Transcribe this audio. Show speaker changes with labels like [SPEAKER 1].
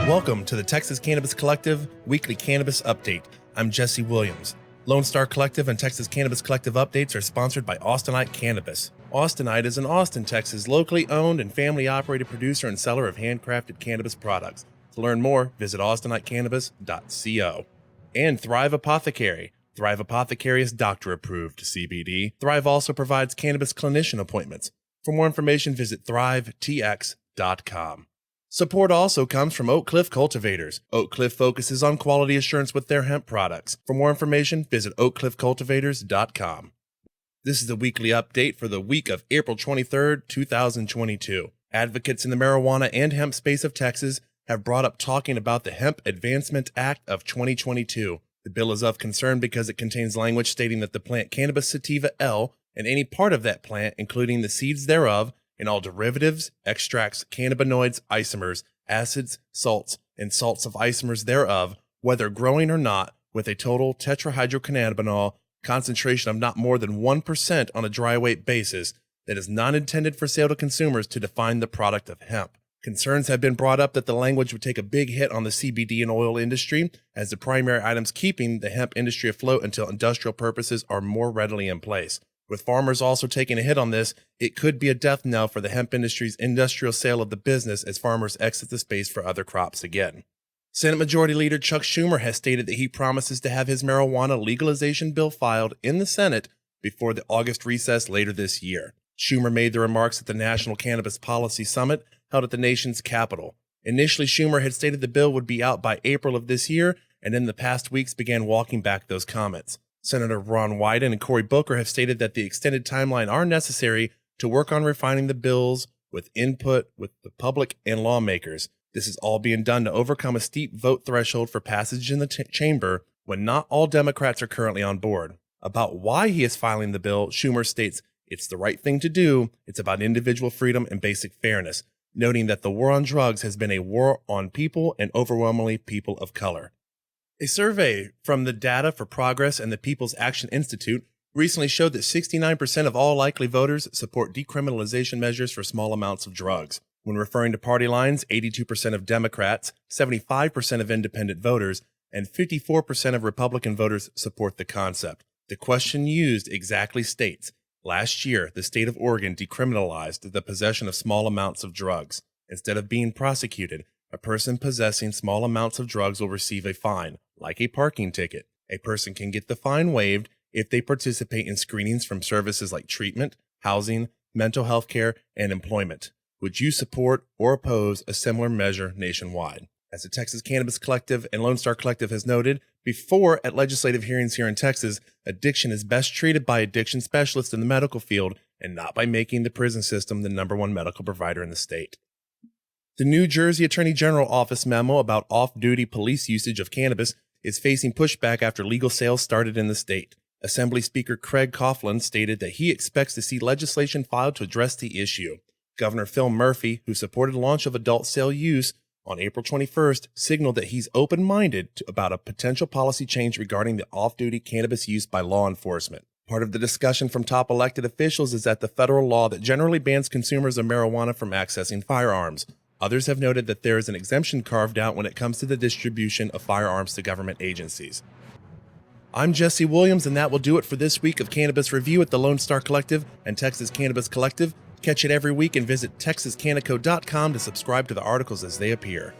[SPEAKER 1] Welcome to the Texas Cannabis Collective Weekly Cannabis Update. I'm Jesse Williams. Lone Star Collective and Texas Cannabis Collective updates are sponsored by Austinite Cannabis. Austinite is an Austin, Texas, locally owned and family-operated producer and seller of handcrafted cannabis products. To learn more, visit austinitecannabis.co. And Thrive Apothecary. Thrive Apothecary is doctor-approved CBD. Thrive also provides cannabis clinician appointments. For more information, visit thrivetx.com. Support also comes from Cliff Cultivators. Cliff focuses on quality assurance with their hemp products. For more information, visit oakcliffcultivators.com. This is the weekly update for the week of April 23rd, 2022. Advocates in the marijuana and hemp space of Texas have brought up talking about the Hemp Advancement Act of 2022. The bill is of concern because it contains language stating that the plant Cannabis sativa L and any part of that plant, including the seeds thereof, and all derivatives, extracts, cannabinoids, isomers, acids, salts, and salts of isomers thereof, whether growing or not, with a total tetrahydrocannabinol concentration of not more than 1% on a dry weight basis, that is not intended for sale to consumers to define the product of hemp. Concerns have been brought up that the language would take a big hit on the CBD and oil industry, as the primary items keeping the hemp industry afloat until industrial purposes are more readily in place. With farmers also taking a hit on this, it could be a death knell for the hemp industry's industrial sale of the business as farmers exit the space for other crops again. Senate Majority Leader Chuck Schumer has stated that he promises to have his marijuana legalization bill filed in the Senate before the August recess later this year. Schumer made the remarks at the National Cannabis Policy Summit held at the nation's capital. Initially, Schumer had stated the bill would be out by April of this year, and in the past weeks began walking back those comments. Senator Ron Wyden and Cory Booker have stated that the extended timeline are necessary to work on refining the bills with input with the public and lawmakers. This is all being done to overcome a steep vote threshold for passage in the chamber when not all Democrats are currently on board. About why he is filing the bill, Schumer states, "It's the right thing to do. It's about individual freedom and basic fairness," noting that the war on drugs has been a war on people and overwhelmingly people of color. A survey from the Data for Progress and the People's Action Institute recently showed that 69% of all likely voters support decriminalization measures for small amounts of drugs. When referring to party lines, 82% of Democrats, 75% of independent voters, and 54% of Republican voters support the concept. The question used exactly states, last year, the state of Oregon decriminalized the possession of small amounts of drugs. Instead of being prosecuted, a person possessing small amounts of drugs will receive a fine, like a parking ticket. A person can get the fine waived if they participate in screenings from services like treatment, housing, mental health care, and employment. Would you support or oppose a similar measure nationwide? As the Texas Cannabis Collective and Lone Star Collective has noted before at legislative hearings here in Texas, addiction is best treated by addiction specialists in the medical field and not by making the prison system the #1 medical provider in the state. The New Jersey Attorney General Office memo about off-duty police usage of cannabis is facing pushback after legal sales started in the state. Assembly Speaker Craig Coughlin stated that he expects to see legislation filed to address the issue. Governor Phil Murphy, who supported launch of adult sale use on April 21st, signaled that he's open-minded about a potential policy change regarding the off-duty cannabis use by law enforcement. Part of the discussion from top elected officials is that the federal law that generally bans consumers of marijuana from accessing firearms. Others have noted that there is an exemption carved out when it comes to the distribution of firearms to government agencies. I'm Jesse Williams, and that will do it for this week of Cannabis Review at the Lone Star Collective and Texas Cannabis Collective. Catch it every week and visit texascannaco.com to subscribe to the articles as they appear.